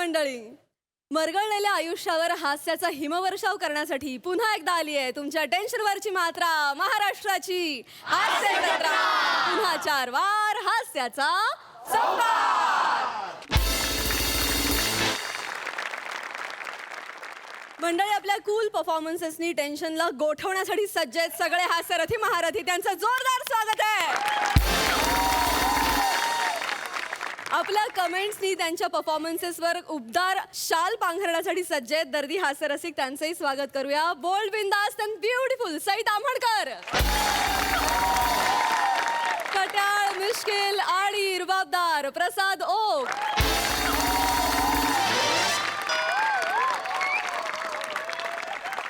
मंडळी, मरगळलेल्या आयुष्यावर हास्याचा हिमवर्षाव करण्यासाठी पुन्हा एकदा आली आहे तुमच्या टेन्शनवरची मात्रा, महाराष्ट्राची हास्य जत्रा. पुन्हा 4 वार हास्याचा संवाद. मंडळी, आपल्या कूल परफॉर्मन्सेसनी टेन्शनला गोठवण्यासाठी सज्ज आहेत सगळे हास्यरथी महारथी. त्यांचं जोरदार स्वागत आहे. आपल्या कमेंट्सनी त्यांच्या परफॉर्मन्सेसवर उबदार शाल पांघरण्यासाठी सज्ज आहेत दर्दी हास्यरसिक. त्यांचंही स्वागत करूया. बोल्ड, बिंदास्त अँड ब्युटिफुल सई ताम्हणकर, कट्याळ, मिश्किल आणि रुबाबदार प्रसाद ओक,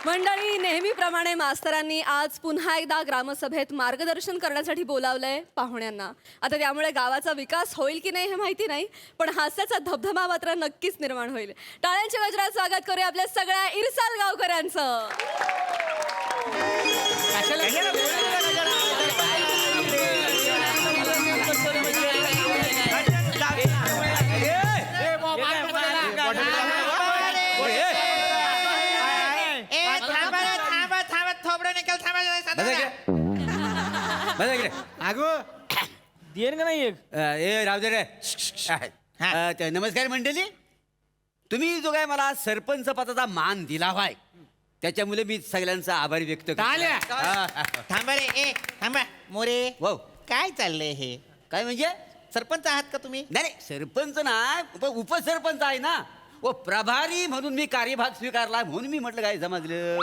मंडळी, नेहमीप्रमाणे मास्तरांनी आज पुन्हा एकदा ग्रामसभेत मार्गदर्शन करण्यासाठी बोलावलंय पाहुण्यांना. आता त्यामुळे गावाचा विकास होईल की नाही हे माहिती नाही, पण हास्याचा धबधबा मात्र नक्कीच निर्माण होईल. टाळ्यांच्या गजरात स्वागत करूया आपल्या सगळ्या इरसाल गावकऱ्यांचं. नमस्कार मंडळी. तुम्ही जो काय मला सरपंच पदाचा मान दिला व्हाय त्याच्यामुळे मी सगळ्यांचा आभार व्यक्त करतो. थांबा रे, ए थांबा मोरे. हो. काय चाललंय हे? काय म्हणजे? सरपंच आहात का तुम्ही? नाही, सरपंच नाही, उपसरपंच आहे ना. व प्रभारी म्हणून मी कार्यभाग स्वीकारला म्हणून मी म्हटलं काय समजलं.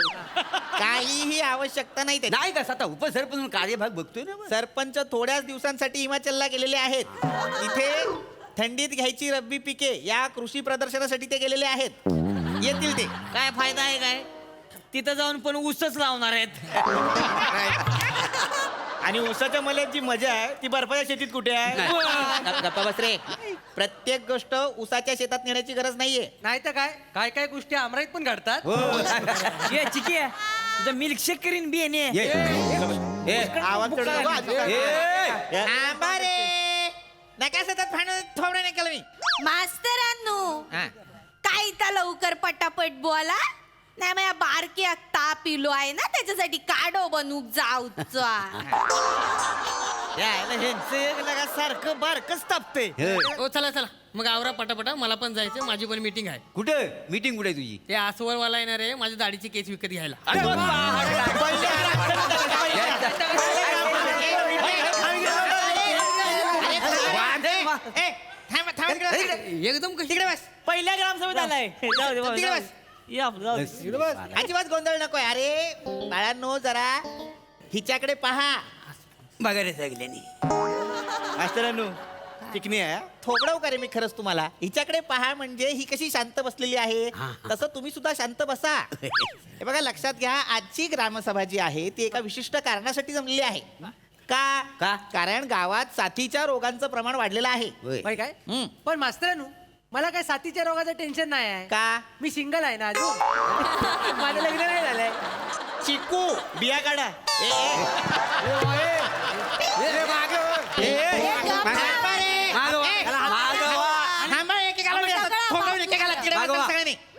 काहीही आवश्यकता नाही त्याची. नाही का, आता उपसरपंच म्हणून कार्यभाग बघतोय ना. सरपंच थोड्याच दिवसांसाठी हिमाचलला गेलेले आहेत. तिथे थंडीत घ्यायची रब्बी पिके या कृषी प्रदर्शनासाठी ते गेलेले आहेत. येतील ते. काय फायदा आहे काय? तिथं जाऊन पण ऊसच लावणार आहेत. आणि ऊसाच्या मल्यात जी मजा आहे ती बर्फाच्या शेतीत कुठे आहे? गप्पा बस रे. प्रत्येक गोष्ट ऊसाच्या शेतात नेण्याची गरज नाहीये. नाही तर काय काय काय गोष्टी आमराईत पण घडतात. ये चिकी तुझं मिल्कशेक करीन बी येणे. आवाज चढू नको. ए, थांबा रे. नका सतत भांडण थोडं नाही केलं मी. मास्तरांनो, हा. काय इथं लवकर पटापट बोला. नाही माझ्या बारकी ताप इलो आहे ना, त्याच्यासाठी काढो बनूक जाऊचा. सारखं बारकच तापते. हो चला चला मग आवरा पटापटा, मला पण जायचं, माझी पण मीटिंग आहे. कुठं मीटिंग कुठे तुझी? ते आसवरवाला येणार आहे माझ्या दाढीची केस विकत घ्यायला. ए, थांबा तिकडे. एकदम कशी तिकडे बस. पहिल्या ग्रामसभेत आलाय. जाऊ दे, जाऊ दे. तिकडे बस. या, जाऊ दे. अजिबात गोंधळ नकोय. अरे बाळांनो, जरा हिच्याकडे पहा. बघा रे सगळ्यांनी. मास्तरांनो, चिकनी आहे. थोबडव का रे मी खरंच तुम्हाला. हिच्याकडे पहा म्हणजे ही कशी शांत बसलेली आहे तसं तुम्ही सुद्धा शांत बसा. हे बघा, लक्षात घ्या, आजची ग्रामसभा जी आहे ती एका विशिष्ट कारणासाठी जमलेली आहे. का? कारण गावात साथीच्या रोगांचं प्रमाण वाढलेलं आहे. बाई काय हम्म. पण मास्तरांनो, मला काय साथीच्या रोगाचं टेन्शन नाही आहे. का? मी सिंगल आहे ना अजून. माझं लग्न नाही झालंय. चिकू बिया काढा.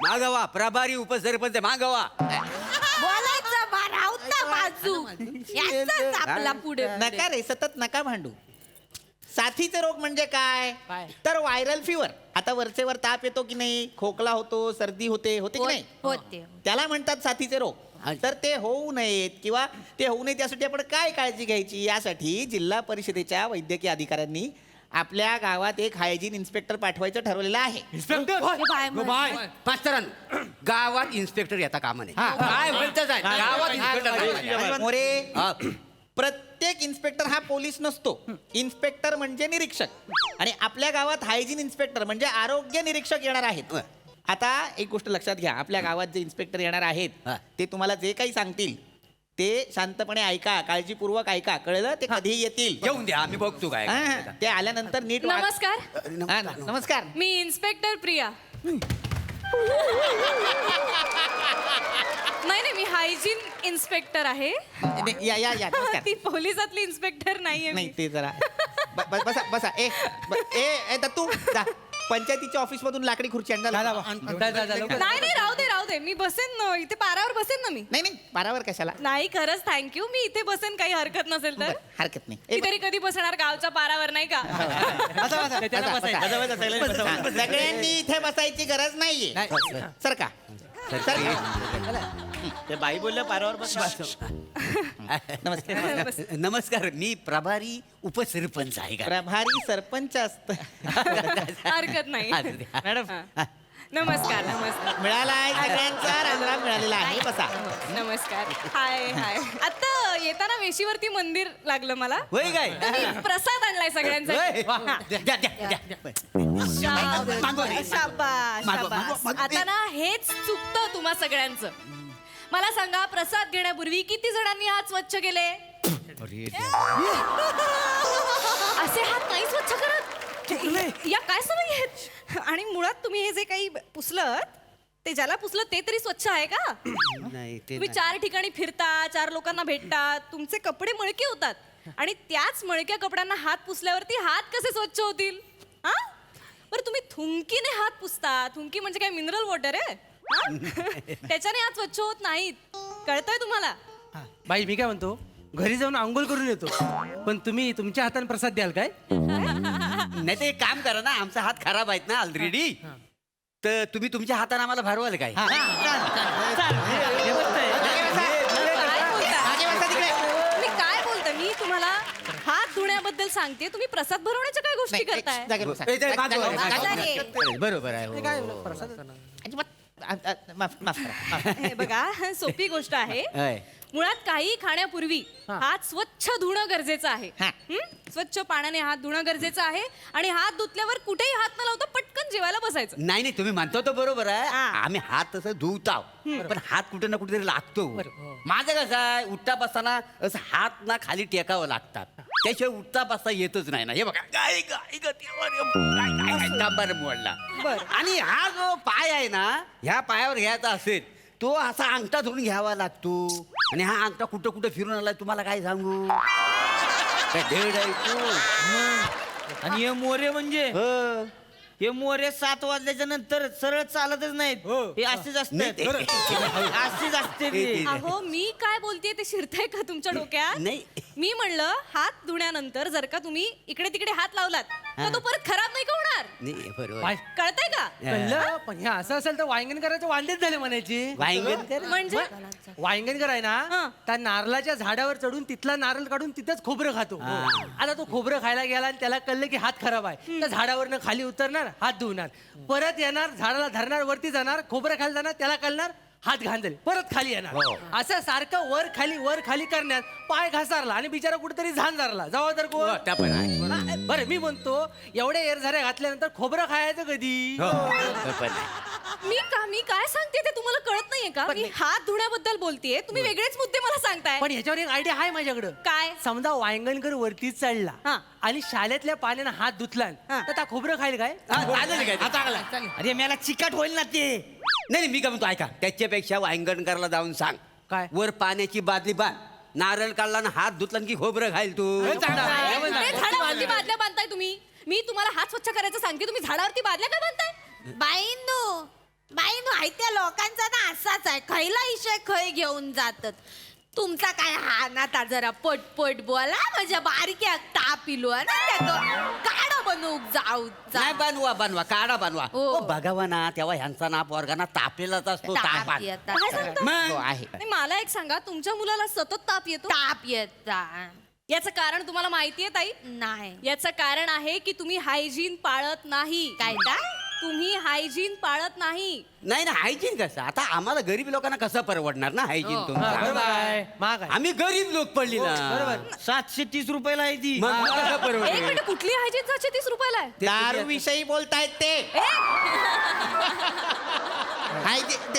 मागवा प्रभारी उपसरपंच मागवा. बोलायचं बारावता बाजू याचाच आपला पुढे. नका रे, सतत नका भांडू. साथीचे रोग म्हणजे काय? तर व्हायरल फिवर. आता वरचेवर ताप येतो की नाही, खोकला होतो, सर्दी होते की नाही, होते. त्याला म्हणतात साथीचे रोग. तर ते होऊ नयेत किंवा ते होऊ नये त्यासाठी आपण काय काळजी घ्यायची, यासाठी जिल्हा परिषदेच्या वैद्यकीय अधिकाऱ्यांनी आपल्या गावात एक हायजीन इन्स्पेक्टर पाठवायचं ठरवलेलं आहे. मास्तरांनो, गावात इन्स्पेक्टर येता कामा नये. काय बोलतच आहे? गावात इन्स्पेक्टर मोरे, प्रत्येक इन्स्पेक्टर हा पोलीस नसतो. इन्स्पेक्टर म्हणजे निरीक्षक. आणि आपल्या गावात हायजीन इन्स्पेक्टर म्हणजे आरोग्य निरीक्षक येणार आहेत. आता एक गोष्ट लक्षात घ्या, आपल्या गावात जे इन्स्पेक्टर येणार आहेत ते तुम्हाला जे काही सांगतील ते शांतपणे ऐका, काळजीपूर्वक ऐका. कळलं? ते कधी येतील येऊन द्या, आम्ही बघतो काय. ते आल्यानंतर नीट वाग. नमस्कार, नमस्कार. मी इन्स्पेक्टर प्रिया. नाही, मी हायजीन इन्स्पेक्टर आहे. या या या नमस्कार. ती पोलिसातली इन्स्पेक्टर नाहीये. नाही, ते जरा बसा बसा. ए दत्तू जा. पंचायतीच्या ऑफिस मधून लाकडी खुर्ची आणला जा, लवकर. नाही नाही राहू दे मी बसेन ना इथे पारावर बसेन ना मी नाही नाही पारावर कशाला नाही खरंच थँक्यू मी इथे बसेन काही हरकत नसेल तर हरकत नाही मी तरी कधी बसणार गावच्या पारावर नाही का त्याला बसायचं. सगळ्यांनी इथे बसायची गरज नाहीये सर का ते बाई बोलल्या पारावर बस नमस्कार नमस्कार, मी प्रभारी उपसरपंच आहे का? प्रभारी सरपंच असत हरकत नाही मॅडम नमस्कार नमस्कार मिळाला आहे सगळ्यांचा रामराम मिळालेला आहे बसा नमस्कार हाय हाय आता येताना वेशीवरती मंदिर लागलं मला होय काय? तर मी प्रसाद आणलाय सगळ्यांसाठी हा. द्या, द्या, द्या. शाबास, शाबास, शाबास. आता ना हेच चुकतं तुम्हा सगळ्यांचं मला सांगा प्रसाद घेण्यापूर्वी किती जणांनी हात स्वच्छ केले असे हात नाही स्वच्छ करत या काय सवयी आहेत आणि मुळात तुम्ही हे जे काही पुसलं ते ज्याला पुसलं ते तरी स्वच्छ आहे का नाही ते तुम्ही नाही. 4 ठिकाणी फिरता 4 लोकांना भेटता तुमचे कपडे मळके होतात आणि त्याच मळक्या कपड्यांना हात पुसल्यावरती हात कसे स्वच्छ होतील हा बरं तुम्ही थुंकीने हात पुसता थुंकी म्हणजे काय मिनरल वॉटर आहे हा? त्याच्याने हात स्वच्छ होत नाहीत कळतंय तुम्हाला बाई मी काय म्हणतो घरी जाऊन आंघोळ करून येतो पण तुम्ही तुमच्या हाताने प्रसाद द्याल काय नाही ते एक काम करा ना, आमचा हात खराब आहेत ना ऑलरेडी, तर तुम्ही तुमच्या हाताने आम्हाला भरवाल काय? तुम्ही काय बोलता मी तुम्हाला हात धुण्याबद्दल सांगते तुम्ही प्रसाद भरवण्याच्या काय गोष्टी करताय ए, ते मागवा, अरे. बरोबर आहे हो. माफ करा हे बघा सोपी गोष्ट आहे होय. मुळात काही खाण्यापूर्वी हात स्वच्छ धुणं गरजेचं आहे हा. हं? स्वच्छ पाण्याने हात धुणं गरजेचं आहे आणि हात धुतल्यावर कुठेही हात न लावता पटकन जेवायला बसायचं नाही नाही तुम्ही म्हणतो तो बरोबर आहे, हा. आम्ही हात तसं धुवताव पण हात कुठे ना कुठेतरी लागतो. माझं कसं आहे, उठता बसताना असं हात ना खाली टेकावं लागतात, त्याशिवाय उठता बसता येतच नाही ना. हे बघा गाय गाय डांबर मोडला. आणि हा जो पाय आहे ना, ह्या पायावर घ्यायचा असेल तो असा अंगठा धरून घ्यावा लागतो आणि हा अंगठा कुठं कुठं फिरून आलाय तुम्हाला काय सांगू. काय ढेड आहे तो. आणि हे मोरे म्हणजे हो. हे मोरे 7 वाजल्याच्या नंतर सरळ चालतच नाहीत हे असेच असते नाही ते- असेच असते ते. अहो मी काय बोलतेय ते शिरताय का तुमच्या डोक्यात नाही. मी म्हणलं हात धुण्यानंतर जर का तुम्ही इकडे तिकडे हात लावलात तर तो परत खराब नाही का होणार नाही बरोबर. बाय कळतंय का कळलं पण हे असं असेल तर वांगण करायचं वांदेच झाले म्हणायची वांगण म्हणजे वांगण कराय ना हं. त्या नारळाच्या झाडावर चढून तिथला नारळ काढून तिथंच खोबरं खातो आता तो खोबरं खायला गेला आणि त्याला कळलं की हात खराब आहे तर झाडावरनं खाली उतरणार हात धुवणार परत येणार झाडाला धरणार वरती जाणार खोबरं खायला जाणार त्याला कळणार हात घाण झाले परत खाली येणार असं सारखं वर खाली करण्यात पाय घासारला आणि बिचारा कुठेतरी झाण झारला जबाबदार कोण त्या पण आहे. बरं मी म्हणतो एवढ्या एरझाऱ्या घातल्यानंतर खोबरं खायचं कधी हो, ते पण आहे. मी काय सांगते ते तुम्हाला कळत नाहीये का मी हात धुण्याबद्दल बोलतेय तुम्ही वेगळेच मुद्दे मला सांगताय पण ह्याच्यावर एक आयडिया आहे माझ्याकडं काय समजा वांगणकर वरती चढला हा. आणि शाळेतल्या पाण्यानं हात धुतला तर त्या खोबरं खाईल काय हा, चालेल काय ते? अरे मला चिकट होईल ना ते. नाही मी काय म्हणतो ऐका, त्याच्यापेक्षा वांगणकरला जाऊन सांग काय? वर पाण्याची बादली बांध, नारळ काढला ना हात धुतला की खोबरं खाईल तू. ते झाडावरती बादल्या बांधताय तुम्ही मी तुम्हाला हात स्वच्छ करायचं सांगते तुम्ही झाडावरती बादल्या काय बांधताय बाईंनो आहे त्या लोकांचा ना असाच आहे खैला इशय खै घेऊन जातात तुमचा काय हा नाता जरा पटपट बोला माझ्या बारक्या ताप इलो ना काढा बनवू जाऊ नाही बनवा काढा बनवा. हो. ओ, बघावा ना तेव्हा ह्यांचा ना पोरगाना तापलेलाच असतो ताप तापात. येतात. काय सांगता? मग? हो, आहे नाही, मला एक सांगा तुमच्या मुलाला सतत ताप येतो ताप येतात याचं कारण तुम्हाला माहितीये ताई नाही याचं कारण आहे की तुम्ही हायजीन पाळत नाही काय का तुम्ही हायजीन पाळत नाही नाही ना हायजीन कसं आता आम्हाला गरीब लोकांना कसं परवडणार ना हायजीन बरोबर तुमचं. आहे महाग आहे आम्ही गरीब लोक पडली ना. बरोबर 730 रुपयाला आहे ती. मग कसं एक परवडेल? मिनिट कुठली हायजीन 730 रुपयाला आहे दारू विषयी बोलतायत ते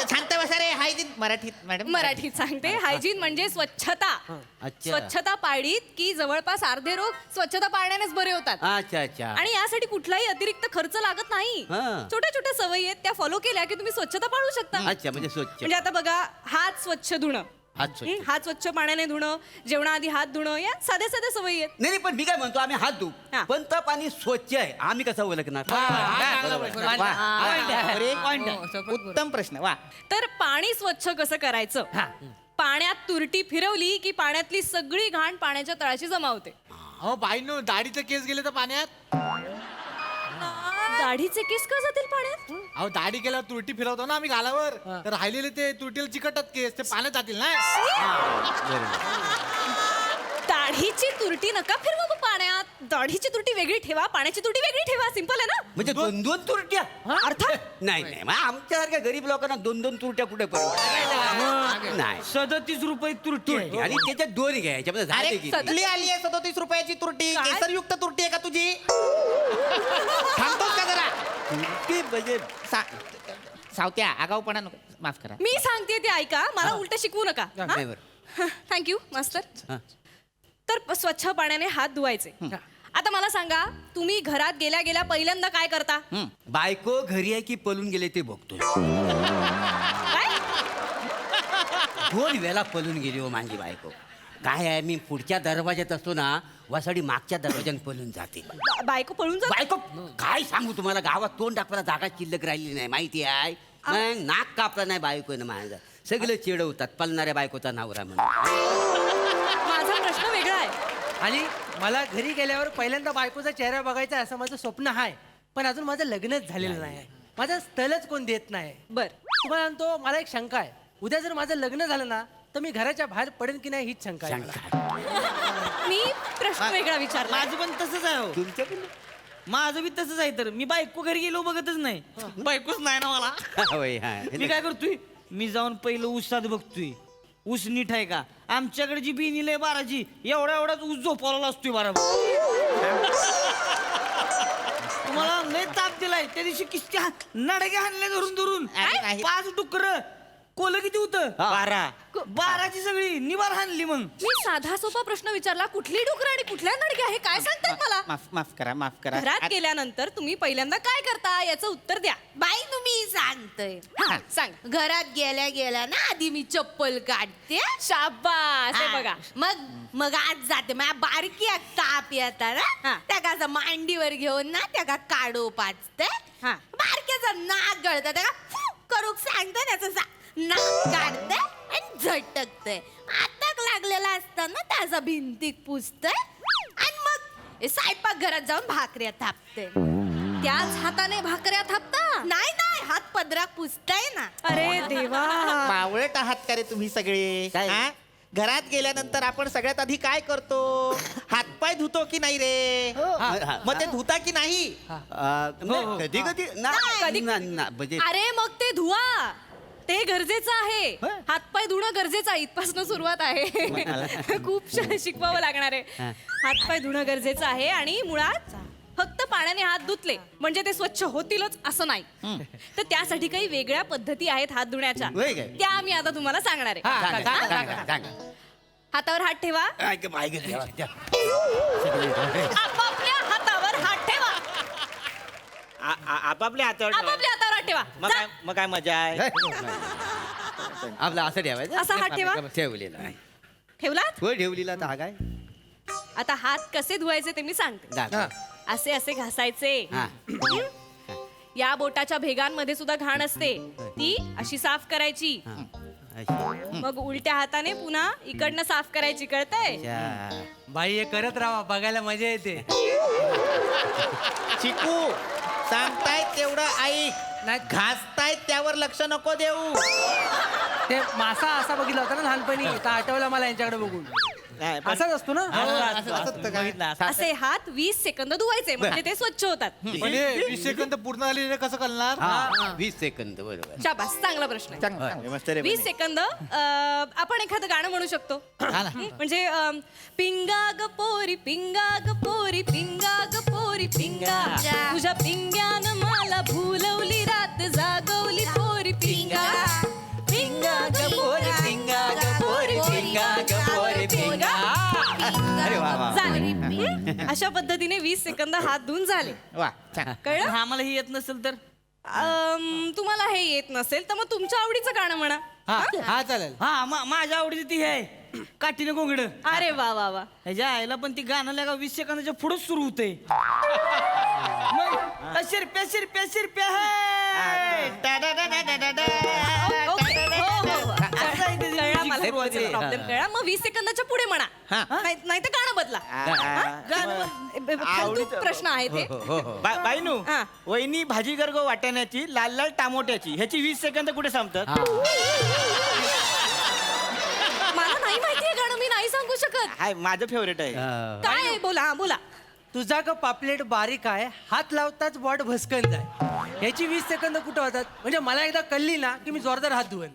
शांत बसा रे हायजीन मराठीत मॅडम मराठीत सांगते हायजीन म्हणजे स्वच्छता अच्छा. स्वच्छता पाळलीत की जवळपास अर्धे रोग स्वच्छता पाळण्यानेच बरे होतात अच्छा अच्छा. आणि यासाठी कुठलाही अतिरिक्त खर्च लागत नाही हा. छोट्या छोट्या सवयी आहेत त्या फॉलो केल्या की तुम्ही स्वच्छता पाळू शकता अच्छा म्हणजे स्वच्छ. म्हणजे आता बघा हात स्वच्छ धुणं हात स्वच्छ. हात स्वच्छ पाण्याने धुणं, जेवणाआधी हात धुणं, या साध्या साध्या सवयी आहेत. नाही पण मी काय म्हणतो आम्ही हात धुऊ हा. पण तर पाणी स्वच्छ आहे आम्ही कसं ओळखणार उत्तम प्रश्न वा. तर पाणी स्वच्छ कसं करायचं? पाण्यात तुरटी फिरवली की पाण्यातली सगळी घाण पाण्याच्या तळाशी जमा होते. अहो बाईनो दाढीचे केस गेले तर पाण्यात. दाढीचे केस का जातील पाण्यात? अहो दाढी केल्यावर तुरटी फिरवतो ना आम्ही गालावर, तर राहिलेले ते तुरटीला चिकटतात केस, ते पाण्यात जातील ना. दाढीची तुरटी नका फिरवा पाण्यात. दाढीची तुरटी वेगळी ठेवा, पाण्याची तुरटी वेगळी ठेवा. सिंपल आहे ना? म्हणजे दोन दोन तुरट्या अर्थात नाही नाही मग आमच्यासारख्या गरीब लोकांना दोन दोन तुरट्या कुठे परवडतात नाही 37 रुपये तुरटी आहे. आणि त्याच्यात दोन घ्यायच्या म्हणजे झाले अरे की कुठली आली आहे 37 रुपयाची तुरटी? काय? केसरयुक्त तुरटी आहे का तुझी? थांबतोस का जरा? तुरटी म्हणजे सावत्या आगाऊपणा नको, माफ करा. मी सांगते ते ऐका, मला उलट शिकवू नका. नाही बरं. थँक्यू मास्तर. हा. तर स्वच्छ पाण्याने हात धुवायचे. आता मला सांगा, तुम्ही घरात गेल्या गेल्या पहिल्यांदा काय करता? बायको घरी आहे की पळून गेले ते बघतोय काय? 2 वेळा पळून गेली हो माझी बायको. काय आहे मी पुढच्या दरवाज्यात असतो ना वासाडी मागच्या दरवाज्यात पळून जाते. बायको पळून जा. बायको काय सांगू तुम्हाला गावात तोंड टाकला जागा शिल्लक राहिली नाही माहिती आहे. मग नाक कापला नाही बायकोनं माझं सगळं चिडवतात पळणाऱ्या बायकोचा नवरा म्हणून. माझा प्रश्न वेगळा आहे. आणि मला घरी गेल्यावर पहिल्यांदा बायकोचा चेहरा बघायचा असं माझं स्वप्न आहे, पण अजून माझं लग्नच झालेलं नाही. माझं स्थळच कोण देत नाही. बर, तुम्हाला म्हणतो मला एक शंका आहे, उद्या जर माझं लग्न झालं ना तर मी घराच्या बाहेर पडेन की नाही हीच शंका आहे मला. मी प्रश्न वेगळा विचारला. माझं पण तसंच आहे हो. तुमचं पण माझं बी तसंच आहे. तर मी बायको घरी गेलो बघतच नाही. बायकोच नाही ना मला. होय, हा. मी काय करतोय, मी जाऊन पहिलं ऊसात बघतोय ऊस नीट आहे का. आमच्याकडे जी बिनील आहे 12ची, एवढाच ऊस झोपवलेला असतोय बरोबर. तुम्हाला लय ताप दिलाय त्या दिवशी किस्त्या नडगे हाणले धरून धरून. अरे नाही. 5 डुकर कोलं किती होतं? 12ची सगळी निबार हाणली. मग मी साधा सोपा प्रश्न विचारला, कुठली डुकर आणि कुठल्या नडगे आहे काय सांगतात मला? माफ करा, माफ करा. घरात गेल्यानंतर तुम्ही पहिल्यांदा काय करता याचं उत्तर द्या. बाई तुम्ही सांगतोय. हा, सांग. घरात गेल्या गेल्या ना आधी मी चप्पल काढते. शाबास, हे हा. बघा. मग आज जाते माझ्या बारकी एक ताप येतात हा. ना त्या का मांडीवर घेऊन ना त्या का काढो पाचते. हा. बारक्याचं नाक गळतं त्या करूक सांगते त्याचं नाक काढते आणि झटकते. आताक लागलेला असताना त्याचा भिंतीक पुसते आणि मग स्वयंपाक घरात जाऊन भाकऱ्या थापते. त्याच हाताने भाकऱ्या थापता? नाही नाही हात पदराक पुसताय ना. अरे देवा. मावळट आहात का रे तुम्ही सगळे? काय? हा? घरात गेल्यानंतर आपण सगळ्यात आधी काय करतो? हातपाय धुतो की नाही रे? मग ते धुता की नाही? कधी कधी कधी- म्हणजे अरे मग ते धुवा, ते गरजेचं आहे. हातपाय धुणं गरजेचं आहे. इथपासून सुरुवात आहे. खूप शिकवावं लागणार आहे. हातपाय धुणं गरजेचं आहे आणि मुळात फक्त पाण्याने हात धुतले म्हणजे ते स्वच्छ होतीलच असं नाही. तर त्यासाठी काही वेगळ्या पद्धती आहेत हात धुण्याच्या. होय काय? त्या आम्ही आता तुम्हाला सांगणार आहे. सांगा. हातावर हात ठेवा. आपापल्या हातावर हात ठेवा. आपापल्या हातावर ठेवा. आपापल्या हातावर हात ठेवा. जा. मग काय मजा आहे. आपला असं ठेवायचं असा हात ठेवा. ठेवलेला आहे. ठेवलात? होय ठेवलेला तर हा काय आता हात कसे धुवायचे ते मी सांगते. दाखव. असे असे घासायचे. हा. या बोटाच्या भेगांमध्ये सुद्धा घाण असते, ती अशी साफ करायची. हा. अशी. मग उलट्या हाताने पुन्हा इकडनं साफ करायची. कळतंय? अच्छा. बाई हे करत राहा, बघायला मजा येते. चिकू सांगतायत तेवढं ऐक. नाही घासतायत त्यावर लक्ष नको देऊ. ते मासा असा बघितला होता ना लहानपणी, तर आठवला मला यांच्याकडे बघून. नाही, पण- असाच असतो ना. बघितलं असं. असे हात 20 सेकंद धुवायचे म्हणजे ते स्वच्छ होतात. म्हणजे 20 सेकंद पूर्ण झाले कसं कळणार? हा 20 सेकंद बरोबर. शाबास, चांगला प्रश्न आहे. चांगलं, मस्त रे 20 सेकंद आपण एखादं गाणं म्हणू शकतो. म्हणजे पिंगा ग पोरी पिंगा ग पोरी पिंगा ग पोरी पिंगा, तुझ्या पिंग्यानं मला भुलवली रात जागवली पोरी पिंगा. पिंगा ग पोरी पिंगा ग पोरी पिंगा ग पोरी पिंगा. अरे वा वा. झाले. अशा पद्धतीने 20 सेकंद हात धुवून झाले. वा छान. कळलं? आम्हाला हे येत नसेल तर तुम्हाला हे येत नसेल तर मग तुमच्या आवडीचं गाणं म्हणा. हा चालेल. हा माझ्या आवडीची ती आहे काठीने गोंगड अरे वा वा वा ह्याच्या आईला पण ती गाणं लागा 20 सेकंदाच्या पुढेच सुरू होते मग शिरप्या शिरप्या शिरप्या है. ओके. हो, हो, हो. असं आहे त्याची कळला music मला सुरुवातीला. तुमचा प्रॉब्लेम कळला मग 20 सेकंदाच्या पुढे म्हणा नाही तर गाणं बदला फालतू प्रश्न आहे ते बाईनू हा. वहिनी भाजी गर्ग वाटाण्याची लाल लाल टामोट्याची ह्याची 20 सेकंद कुठे संपतात मला नाही माहितीये गाणं मी नाही सांगू शकत हाय माझं फेवरेट आहे काय आहे? बोला बोला तुझा का पापलेट बारीक आहे हात लावताच बॉड भस्कन जाय ह्याची 20 सेकंद कुठं होतात म्हणजे मला एकदा कळली ना की मी जोरदार हात धुवन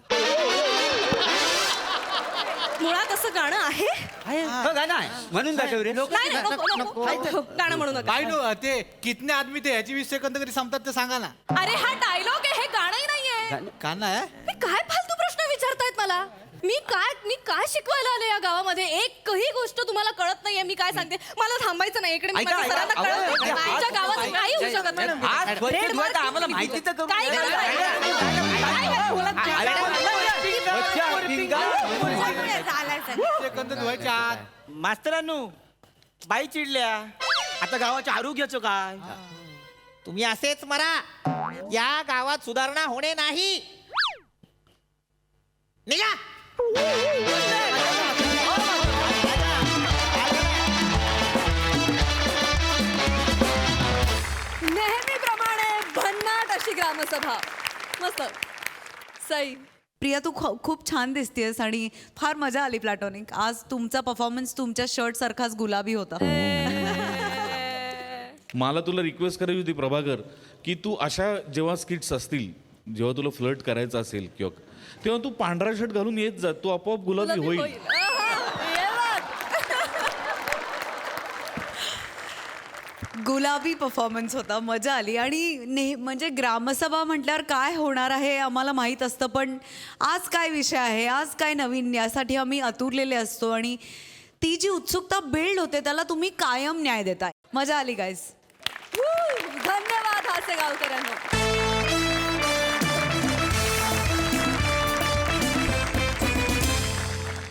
मुळात असं गाणं आहे हो, गाणं आहे म्हणून दाखव रे. नाही नाही, नको, नको. गाणं म्हणू नका बाई नो ते कितने आदमी ते ह्याची 20 सेकंद कधी संपतात ते सांगा ना. अरे हा डायलॉग आहे हे गाणंही नाहीये का नाही हे काय फालतू प्रश्न विचारतायत मला मी काय शिकवायला आले या गावामध्ये एकही गोष्ट तुम्हाला कळत नाहीये मी काय सांगते मला थांबायचं नाही इकडे मी ऐका, माझ्या सरांना ऐका, कळवते. अहो, अहो, आमच्या गावात काही होऊ शकत नाही हात स्वच्छ Trademark धुवायचं आम्हाला माहिती तर करू काही द्या. गरज नाही. स्वच्छ पिंगा. सेकंद धुवायच्या आत. मास्तरांनो बाई चिडल्या आता गावाच्या आरोग्याचं काय तुम्ही असेच मरा या गावात सुधारणा होणे नाही निघा नेहमीप्रमाणे भन्नाट अशी ग्रामसभा मस्त सई प्रिया तू खूप छान दिसतेस आणि फार मजा आली प्लॅटॉनिक आज तुमचा परफॉर्मन्स तुमच्या शर्ट सारखाच गुलाबी होता मला तुला रिक्वेस्ट करायची होती प्रभाकर की तू अशा जेव्हा स्किट्स असतील जेव्हा तुला फ्लर्ट करायचं असेल किंवा तेव्हा तू पांढरा शर्ट घालून येत जा तू आपोआप गुलाबी होईल ये बघ. गुलाबी परफॉर्मन्स होता मजा आली आणि म्हणजे ग्रामसभा म्हटल्यावर काय होणार आहे आम्हाला माहीत असतं पण आज काय विषय आहे आज काय नवीन यासाठी आम्ही आतुरलेले असतो आणि ती जी उत्सुकता बिल्ड होते त्याला तुम्ही कायम न्याय देताय मजा आली गाईज धन्यवाद हासेगावकरांनो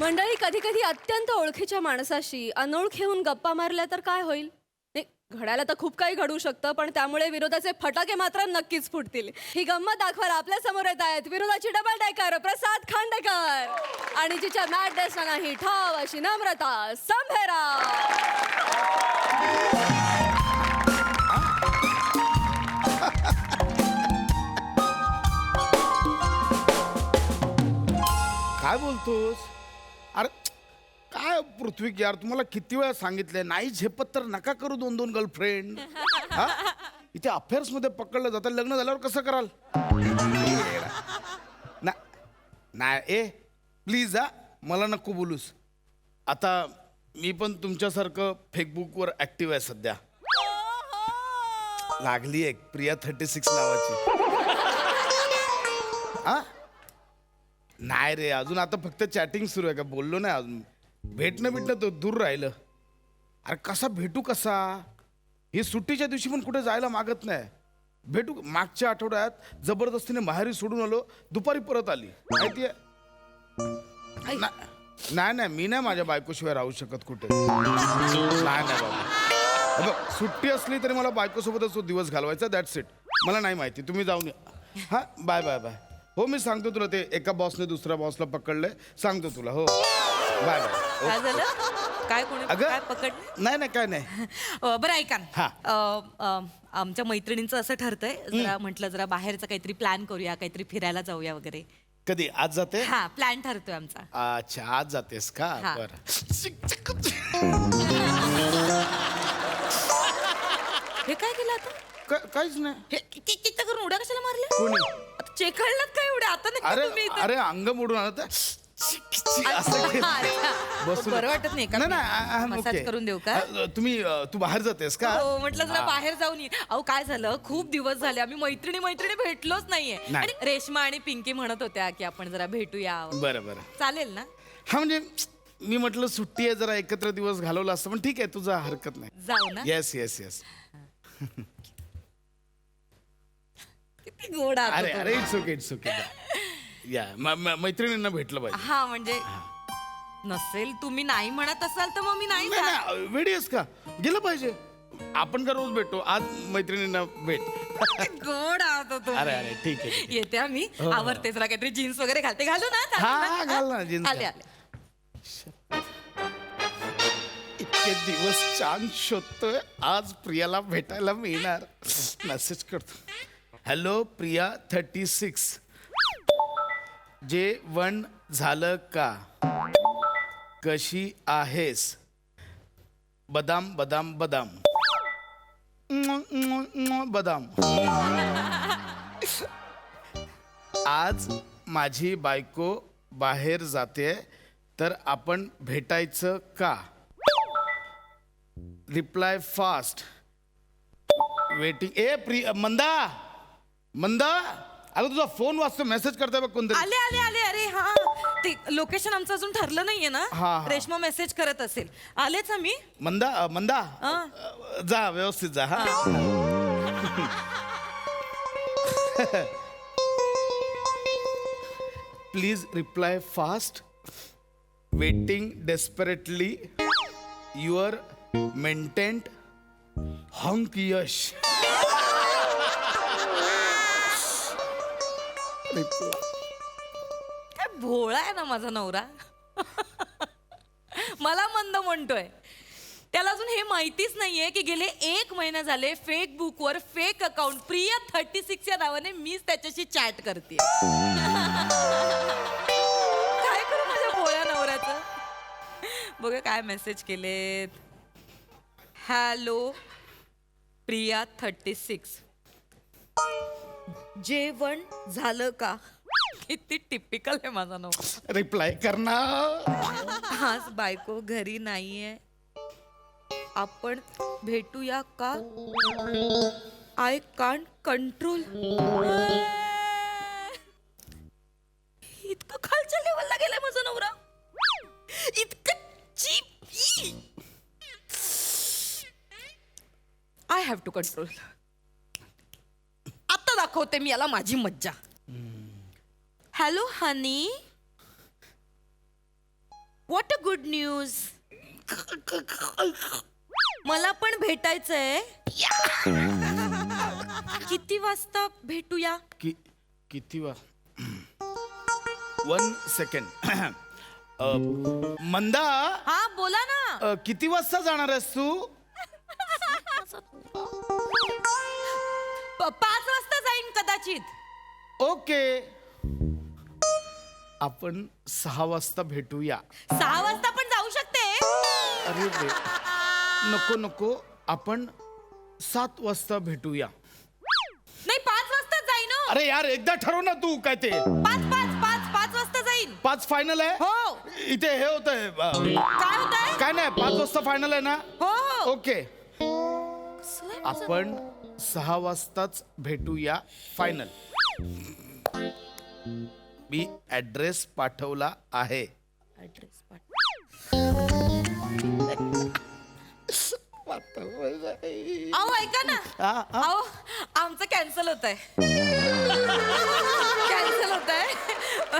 मंडळी कधी कधी अत्यंत ओळखीच्या माणसाशी अनोळखी होऊन गप्पा मारल्या तर काय होईल नाही, घडायला तर खूप काही घडू शकतं पण त्यामुळे विरोधाचे फटाके मात्र नक्कीच फुटतील ही गंमत दाखवायला आपल्या समोर येत आहेत विरोधाची डबल डेकर प्रसाद खांडेकर आणि जिच्या मॅडनेसला नाही ठाव अशी नम्रता संभेरा काय बोलतोस अरे काय पृथ्वी यार तुम्हाला किती वेळा सांगितलंय नाही झेपत तर नका करू 2-2 गर्लफ्रेंड इथे अफेअर्स मध्ये पकडलं जातं लग्न झाल्यावर कसं कराल नाही ए प्लीज मला नको बोलूस आता मी पण तुमच्यासारखं फेसबुकवर ऍक्टिव्ह आहे सध्या लागली एक प्रिया 36 नावाची हा नाही रे अजून आता फक्त चॅटिंग सुरू आहे का बोललो नाही अजून भेटणं तो दूर राहिलं अरे कसा भेटू कसा ही सुट्टीच्या दिवशी पण कुठे जायला मागत नाही भेटू मागच्या आठवड्यात जबरदस्तीने माहेरी सोडून आलो दुपारी परत आली माहितीये नाही मी नाही माझ्या बायकोशिवाय राहू शकत कुठे नाही बाबा बघ सुट्टी असली तरी मला बायकोसोबतच तो दिवस घालवायचा दॅट्स इट मला नाही माहिती तुम्ही जाऊन या हा बाय बाय बाय हो मी सांगतो तुला ते एका बॉसने दुसऱ्या बॉसला पकडलंय सांगतो तुला हो बाय बाय काय झालं काय कोणी अगं काय पकड नाही काय नाही बरं ऐका हा. ना. आमच्या मैत्रिणींचं असं ठरतंय जरा म्हटलं जरा बाहेरचं काहीतरी प्लॅन करूया काहीतरी फिरायला जाऊया वगैरे कधी आज जाते हा प्लॅन ठरतोय आमचा अच्छा आज जातेस का हा. बरं हे काय केलं आता काहीच नाही हे किती करून उड्या कशाला मारल्या कोणी आता चेखळलात काय उड्या आता नाही अरे तुम्ही इथे? अरे अंग मोडून आलं तर असं केलं. अच्छा. बसून- बरं वाटत नाही का नाही, नाही, I'm मसाज okay. करून देऊ का तू बाहेर जातेस का हो म्हटलं जरा बाहेर जाऊन ये अहो काय झालं खूप दिवस झाले आम्ही मैत्रिणी भेटलोच नाहीये नाही. आणि रेश्मा आणि पिंकी म्हणत होत्या की आपण जरा भेटूया बरं चालेल ना हा म्हणजे मी म्हटलं सुट्टी आहे जरा एकत्र दिवस घालवला असतं पण ठीक आहे तुझा हरकत नाही जाऊ ना येस येस येस किती गोड आहात अरे हो अरे इट्स ओके या मैत्रिणींना भेटलं पाहिजे. हा म्हणजे नसेल तुम्ही नाही म्हणत असाल तर मग मी नाही नाही, जात. नाही, वेडी आहेस का? गेलं पाहिजे. आपण का रोज भेटतो, आज मैत्रिणींना भेट. गोड आहात हो तुम्ही. अरे अरे ठीक आहे, ठीक आहे. येते आम्ही आवडते जरा काहीतरी जीन्स वगैरे घालते. घालू ना चालेल हा ना? हा, घाल ना जीन्स आले घाल. आले. इतके दिवस चान्स शोधतोय, आज प्रियाला भेटायला मिळणार. मेसेज करतो. हॅलो प्रिया 36, जेवण झालं का? कशी आहेस? बदाम बदाम बदाम बदाम. आज माझी बायको बाहेर जाते, तर आपण भेटायचं का? Reply fast. वेटिंग. ए मंदा, मंदा, अरे तुझा फोन वाजतो, मेसेज करताय बघ कोणतरी. आले आले आले. अरे हा ते लोकेशन आमचं अजून ठरलं नाहीये ना. हा, हा. रेश्मा मेसेज करत असेल. आलेच आम्ही. मंदा मंदा हा. जा व्यवस्थित जा. हा please reply fast. Waiting desperately. Your मेंटेंट हंक यश. काय भोळा आहे ना माझा नवरा. मला मंद म्हणतोय. त्याला अजून हे माहितीच नाहीये की गेले 1 महिना झाले फेक बुकवर फेक अकाउंट प्रिया 36 या नावाने मीच त्याच्याशी चॅट करते. काय करू माझ्या भोळ्या नवऱ्याचं. बघा काय मेसेज केलेत. हॅलो प्रिया 36, जेवण झालं का? किती टिपिकल आहे माझा नवरा. रिप्लाय करणार. आज बायको घरी नाहीये, आपण भेटूया का? I can't control. इतकं खालच्या लेवलला गेलाय माझा नवरा. इतकं cheap. I have to control. आता दाखवते मी याला माझी मज्जा. Hello honey, what a good news. मला पण भेटायचंय. किती वाजता भेटूया? किती वा 1 सेकंड. मंदा, हा बोला ना. किती वाजता जाणार आहेस तू? 5 वाजता जाईन कदाचित. ओके, आपण 6 वाजता भेटूया. 6 वाजता पण जाऊ शकते. अरे नको नको, आपण 7 वाजता भेटूया. नाही 5 वाजता जाईन हो. अरे यार, एकदा ठरव ना तू. काय ते 5 वाजता जाईन. 5 फायनल आहे. हो. इथे हे होत आहे. काय होत आहे? काय नाही, 5 वाजता फायनल आहे ना. हो हो. ओके, आपण 6 वाजताच भेटूया. फायनल. मी ऍड्रेस पाठवला आहे. अहो ऐका ना. अहो आमचं कॅन्सल होत आहे. कॅन्सल होत आहे.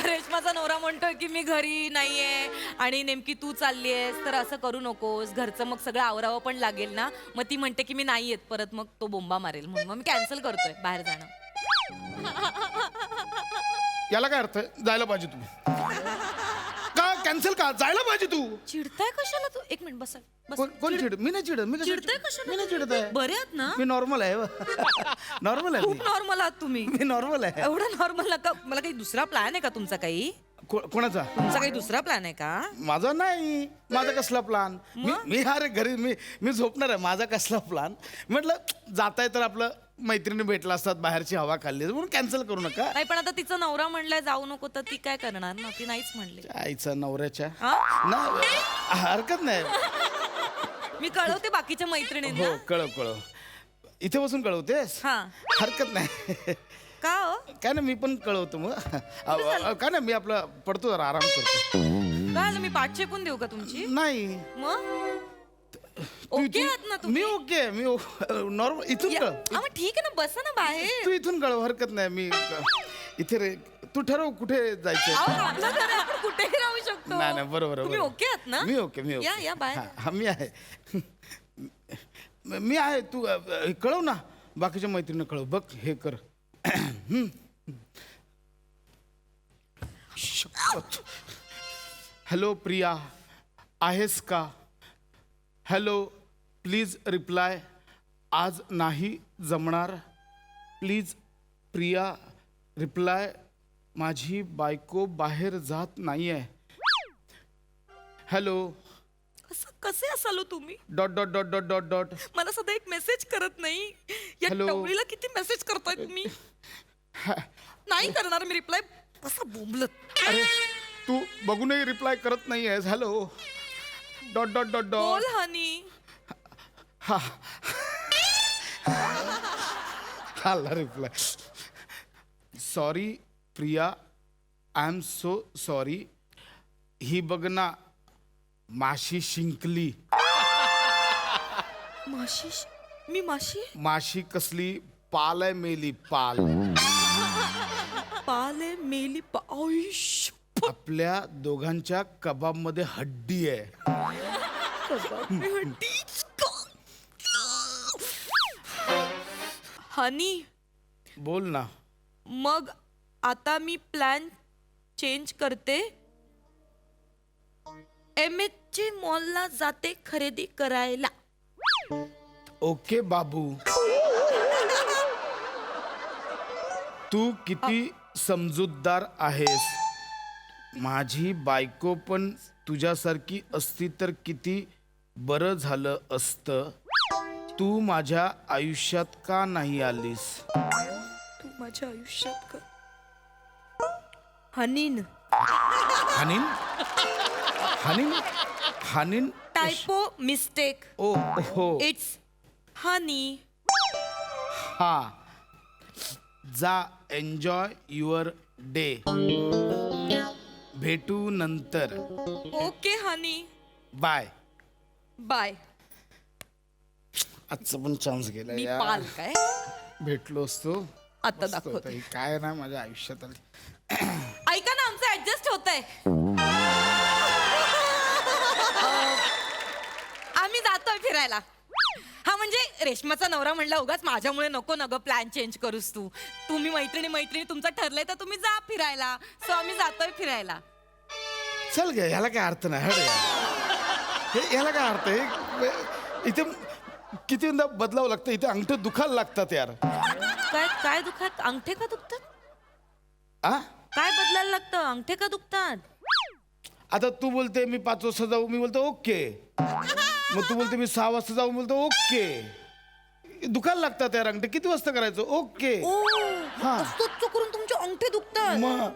रेश्माचा नवरा म्हणतोय की मी घरी नाहीये आणि नेमकी तू चालली आहेस, तर असं करू नकोस. घरचं मग सगळं आवरावं पण लागेल ना. मग ती म्हणते की मी नाही येत परत, मग तो बोंबा मारेल म्हणून मग मी कॅन्सल करतोय बाहेर जाणं. याला काय अर्थ आहे? जायला पाहिजे तुम्ही. का कॅन्सल का? जायला पाहिजे तू. चिडताय कशाला तू? 1 मिनिट बसा. कोण चिड? मी नाही चिडत. मी कशाला चिडताय कशाला? मी नाही चिडत आहे. बरे आहात ना? मी नॉर्मल आहे. नॉर्मल आहे. खूप नॉर्मल आहात तुम्ही. मी नॉर्मल आहे. एवढं नॉर्मल नका. मला काही दुसरा प्लॅन आहे का तुमचा? काही कोणाचा? तुमचा काही दुसरा प्लॅन आहे का? माझा नाही. माझा कसला प्लान? मी अरे घरी मी झोपणार आहे. माझा कसला प्लान? म्हटलं जाताय तर आपलं मैत्रिणी भेटला असतात, बाहेरची हवा खाल्ली म्हणून कॅन्सल करू नका. नाही पण आता तिचा नवरा म्हणलाय जाऊ नको, तर ती काय करणार ना. ती नाहीच म्हणली. आईचा नवऱ्याच्या हा? ना, हरकत नाही. मी कळवते बाकीच्या मैत्रिणींना. हो, कळव. इथे बसून कळवतेस? हा. हरकत नाही. का हो? काय ना, मी पण कळवतो मग. काय ना, मी आपलं पडतो जरा, आराम करतो. काय मी पाठ चेपून देऊ का तुमची? नाही. मग ओके आहात ना तुम्ही? मी ओके. मी नॉर्मल. इथून कळ. मग ठीक आहे ना, बसा ना बाहेर. तू इथून कळव, हरकत नाही. मी इथे रे तू ठरव कुठे जायचंय आपलं घर आहे, आपण कुठेही राहू शकतो. नाही नाही बरोबर तुम्ही बरोबर. ओके आहात ना? मी ओके मी या ओके या बाय. हा मी आहे मी आहे तू कळव ना बाकीच्या मैत्रिणी कळव बघ हे कर हॅलो प्रिया आहेस का हॅलो प्लीज रिप्लाय आज नाही जमणार प्लीज प्रिया रिप्लाय माझी बायको बाहेर जात नाहीये हॅलो कसे असाल हो तुम्ही? Dot dot dot dot dot dot मला सध्या एक मेसेज करत नाही. या Hello. टवळीला किती मेसेज करताय तुम्ही? नाही करणार मी रिप्लाय. कसं बोंबलत. अरे तू बघूनही रिप्लाय करत नाहीयेस hello dot dot dot dot बोल हनी. हा आला reply sorry Priya I am so sorry ही बघ ना माशी शिंकली माशी मी माशी माशी कसली पाल आहे मेली पाल पाले मेली आयुष आपल्या दोघांच्या कबाब मध्ये हड्डी आहे हनी बोल ना मग आता मी प्लॅन चेंज करते. MH मॉलला जाते खरेदी करायला. ओके बाबू तू किती समजूतदार आहेस माझी बायको पण तुझ्यासारखी असती तर किती बरं झालं असतं तू माझ्या आयुष्यात का नाही आलीस तू माझ्या आयुष्यात कर. हनीन हानीन हानीन हानीन टायपो मिस्टेक. ओ हो इट्स हनी. हा जा एन्जॉय युअर डे भेटू नंतर ओके हनी. Bye bye. आजचा पण चान्स गेला मी यार. पाल काय भेटलो असतो आता मस्त दाखवते. होतं. हे काय ना माझ्या आयुष्यात आलं. ऐका ना आमचं ऍडजस्ट होतंय. आम्ही जातोय फिरायला. हा म्हणजे रेशमाचा नवरा म्हणला उगाच माझ्यामुळे नको न ग प्लॅन चेंज करूस तू. तुम्ही मैत्रिणी तुमचं ठरलंय तर तुम्ही जा फिरायला. सो आम्ही जातोय फिरायला. चल गे ह्याला काय अर्थ नाही हड यार. ह्याला काय अर्थ आहे इथे किती बदलावं लागतं इथे अंगठ दुखायला लागतात यार काय काय दुखत अंगठे का दुखतात? आ काय बदलायला लागतं? अंगठे का दुखतात? आता तू बोलते मी 5 वाजता जाऊ मी बोलतो ओके मग तू बोलते मी 6 वाजता जाऊ मी बोलतो ओके दुखायला लागतात यार अंगठे किती वाजता करायचं ओके हा करून तुमचे अंगठे दुखतात. मग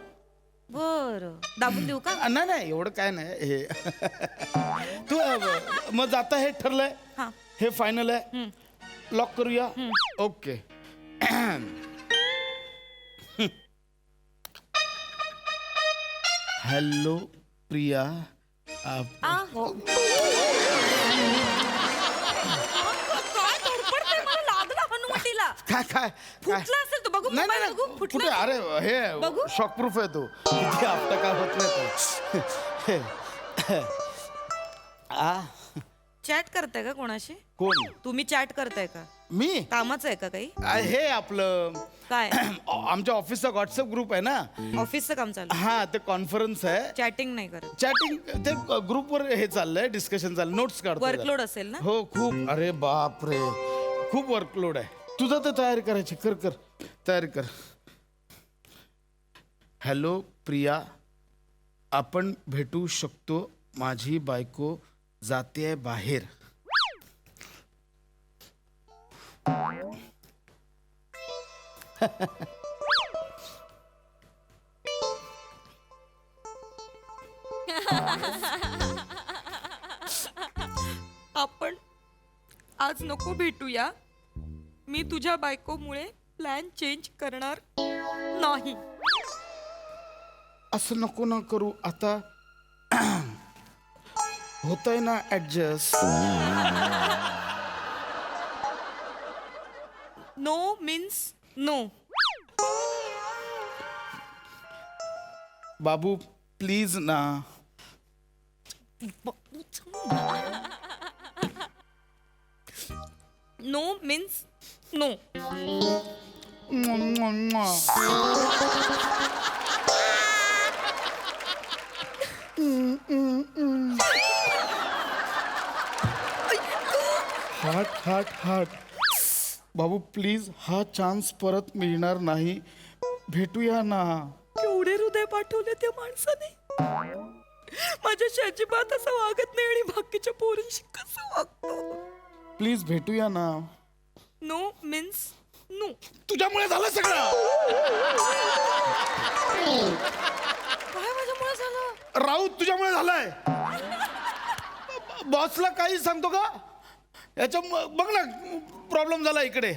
बर दाबून देऊ का? नाही नाही एवढं काय नाही हे तू मग जाता हे ठरलंय हा. हे फायनल आहे लॉक करूया ओके हॅलो प्रिया हो. काय धडपडतंय मला लागलं हनुवटीला. काय काय काय फुटला असेल तो बघू नाही मोबाईल नाही बघू नाही. फुटला. कुठे अरे बघू. हे शॉक प्रूफ आहे तो किती आपटा काय होत नाही तो. आ चॅट करताय का कोणाशी? कोण तुम्ही चॅट करताय का? मी कामाचं आहे का काही? हे आपलं काय आमच्या ऑफिसचा व्हॉट्सअप ग्रुप आहे ना ऑफिसचं काम चालू? हा ते कॉन्फरन्स आहे चॅटिंग नाही करत. चॅटिंग ते ग्रुपवर हे चाललंय डिस्कशन चाललंय नोट्स काढतो वर्कलोड असेल ना? हो खूप अरे बाप रे खूप वर्कलोड आहे तुझं तर तयारी करायची कर कर तयारी कर हॅलो प्रिया आपण भेटू शकतो माझी बायको जाते बाहेर आपण आज नको भेटूया. मी तुझ्या बायकोमुळे प्लॅन चेंज करणार नाही. असं नको ना करू आता होतंय ना ऍडजस्ट नो मीन्स नो. बाबू प्लीज ना. No means no. Heart heart heart. बाबू प्लीज हा चान्स परत मिळणार नाही. भेटूया ना. केवढे हृदय पाठवले त्या माणसाने. माझ्याशी अजिबात असं वागत नाही आणि बाकीच्या पोरींशी कसं वागतो. प्लीज भेटूया ना. No means no. तुझ्यामुळे झालं सगळं. काय माझ्यामुळे झालं? राऊत तुझ्यामुळे झालाय. बॉसला काही सांगतो का? याच्या बघ ना प्रॉब्लेम झाला इकडे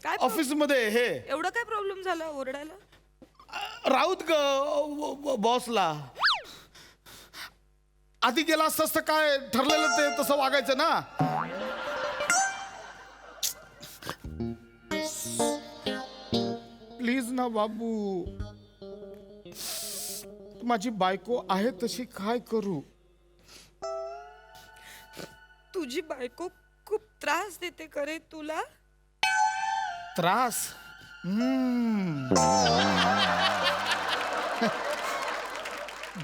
काय ऑफिस मध्ये. हे एवढं काय प्रॉब्लेम झाला ओरडायला? राऊत ग बॉसला. आधी गेला असतं काय ठरलेलं ते तसं वागायचं ना. प्लीज ना बाबू. माझी बायको आहे तशी काय करू. तुझी बायको खूप त्रास देते करे तुला? त्रास.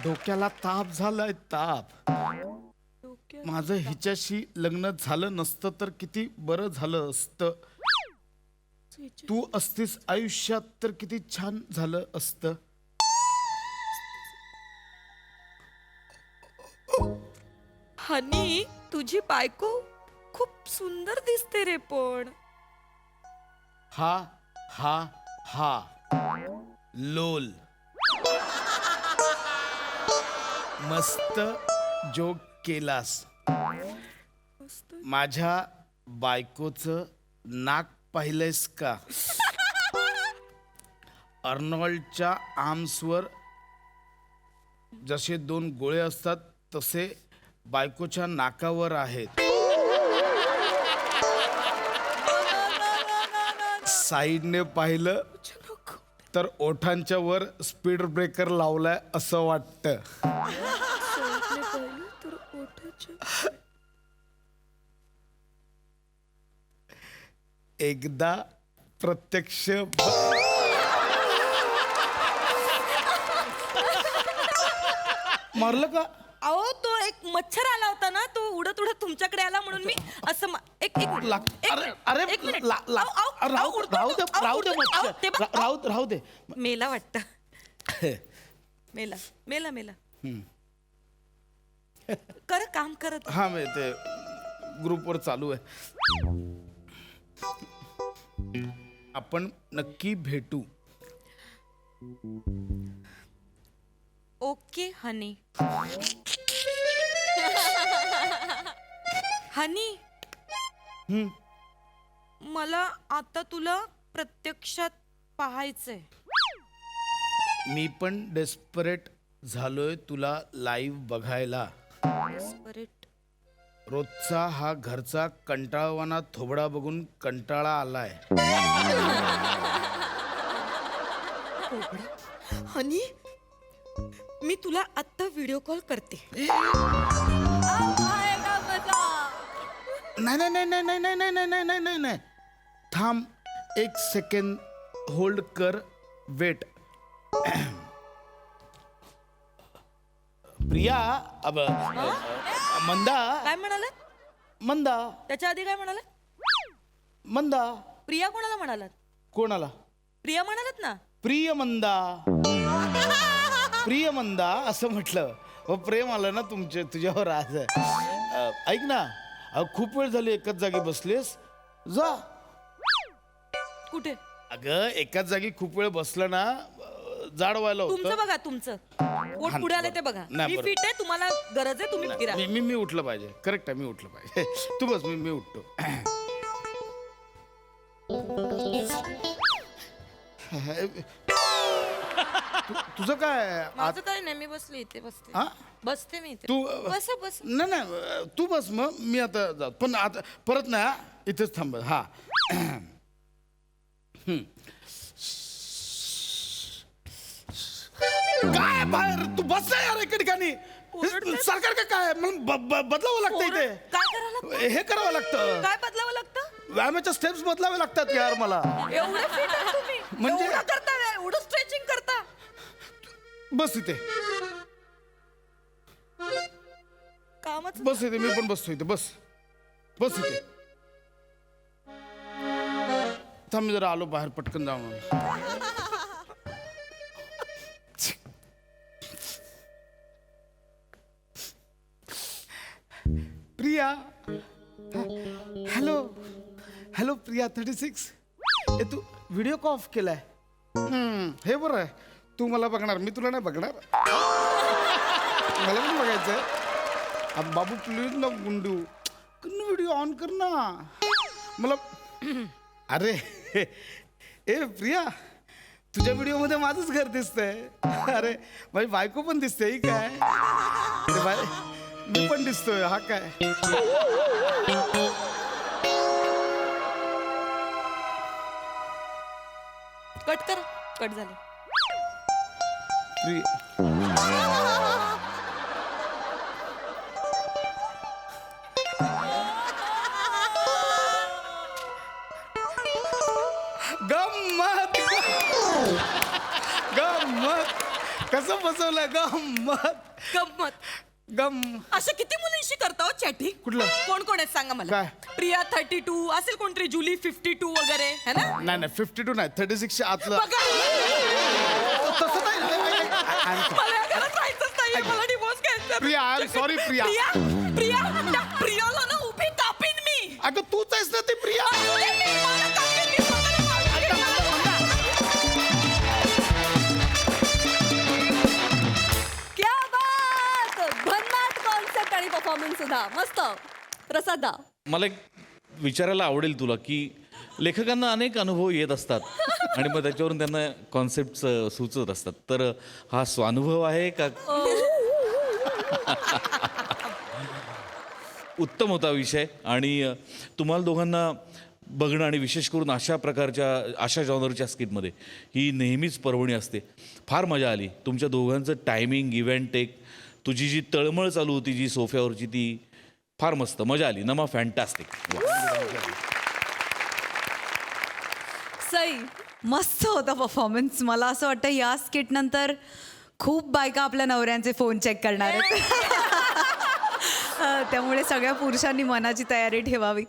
डोक्याला ताप झालाय ताप. माझं हिच्याशी लग्न झालं नसतं तर किती बरं झालं असतं. तू असतीस आयुष्यात तर किती छान झालं असतं. हनी तुझी बायको खूप सुंदर दिसते रे. पण हा हा हा लोल. मस्त जोक केलास. माझ्या बायकोचं नाक पाहिलंयस का? अर्नॉल्डच्या आर्म्सवर जसे 2 गोळे असतात तसे बायकोच्या नाकावर आहेत. साईडने पाहिलं तर ओठांच्या वर स्पीड ब्रेकर लावलाय असं वाटतं. एकदा प्रत्यक्ष मारलं का? अहो तो एक मच्छर आला होता ना, तो उडत उडत तुमच्याकडे आला म्हणून मी असं एक एक अरे अरे एक मिनिट. राहू दे राहू दे मच्छर. राहू दे. मेला वाटतं. मेला मेला मेला. कर काम करत. हा मी ते ग्रुपवर चालू आहे. आपण नक्की भेटू. ओके हनी. हनी मला आता तुला प्रत्यक्षात पाहायचंय. मी पण डेस्परेट झालोय तुला लाईव्ह बघायला. Desperate. रोजचा हा घरचा कंटाळवाना थोबडा बघून कंटाळा आलाय. हनी मी तुला आत्ता व्हिडिओ कॉल करते. नाही नाही नाही नाही नाही नाही नाही नाही नाही नाही नाही. थांब 1 सेकंड होल्ड कर. वेट. प्रिया अब मंदा. काय म्हणाला? मंदा. त्याच्या आधी काय म्हणाला? मंदा. प्रिया कोणाला म्हणालात? कोणाला? प्रिया म्हणालात ना. प्रिय मंदा. प्रिय मंदा असं म्हटलं. प्रेम आलं ना तुझ्यावर आज. ऐक ना खूप वेळ झाली एकाच जागी बसलीस. जा. कुठे? अगं एकाच जागी खूप वेळ बसलं ना जाड व्हायला तुमचं होतं. बघा तुमचं पोट पुढे आलं ते बघा. नाही, मी बरोबर. फिट आहे, तुम्हाला गरज आहे, तुम्ही फिरा. मी उठलं पाहिजे. करेक्ट आहे मी उठलं पाहिजे. तू बस मी उठतो. तुझं काय? माझं काय नाही, मी बसले इथे बसते. हा? बसते मी इथे. तू बस बस. नाही नाही तू बस मग मी आता जातो. पण आता परत नाही हा? इथेच थांब. हा काय बाहेर तू बस ना यार एका ठिकाणी सरकार का काय मला बदलावं लागतं इथे काय करायला हे करावं लागतं काय बदलावं लागतं व्यायामाच्या स्टेप्स बदलावे लागतात यार मला एवढं fit आहे तुम्ही म्हणजे- एवढं करता एवढं स्ट्रेचिंग करता बस इथे कामच बस इथे मी पण बसतो इथे बस बस इथे थांब मी जरा आलो बाहेर पटकन जाऊन प्रिया हॅलो हॅलो प्रिया 36 ए तू व्हिडिओ का ऑफ केलाय हे बरं आहे तू मला बघणार मी तुला नाही बघणार मला पण बघायचंय बाबू प्लीज ना गुंडू व्हिडिओ ऑन कर ना मला अरे ए प्रिया तुझ्या व्हिडिओमध्ये माझंच घर दिसतंय अरे माझी बायको पण दिसते ही काय अरे बाय मी पण दिसतोय हा काय कट कर कट झालं प्रिया गम्मत गम्मत कसं बसवलंय गम्मत गंमत गम असं किती मुलींशी करता हो चॅटिंग कुठलं? कोण कोण आहेत सांगा मला काय? प्रिया 32 असेल कोणतरी जुली 52 वगैरे है ना नाही नाही 52 नाही 36 च्या आतलं बघा तसं नाही मला या घरात राहायचंच नाहीये मला डिवोर्स घ्यायचा Priya, I am sorry, Priya. Priya त्या प्रियाला ना उभी कापीन मी अगं तूच आहेस ना ती प्रिया अरे मी मला कापीन, मी स्वतःला मारून घेणार. क्या बात भन्नाट कॉन्सेप्ट आणि परफॉर्मन्स सुद्धा मस्त प्रसाद दा मला एक विचारायला आवडेल तुला की लेखकांना अनेक अनुभव येत असतात आणि मग त्याच्यावरून त्यांना कॉन्सेप्ट सुचत असतात तर हा स्वानुभव आहे का उत्तम होता विषय आणि तुम्हाला दोघांना बघणं आणि विशेष करून अशा प्रकारच्या अशा जॉनरच्या स्किटमध्ये ही नेहमीच पर्वणी असते फार मजा आली तुमच्या दोघांचं टायमिंग इव्हेंट टेक तुझी जी तळमळ चालू होती जी सोफ्यावरची ती फार मस्त मजा आली नमा फॅन्टॅस्टिक सई मस्त होता परफॉर्मन्स मला असं वाटतं या स्किट नंतर खूप बायका आपल्या नवऱ्यांचे फोन चेक करणार आहेत त्यामुळे सगळ्या पुरुषांनी मनाची तयारी ठेवावी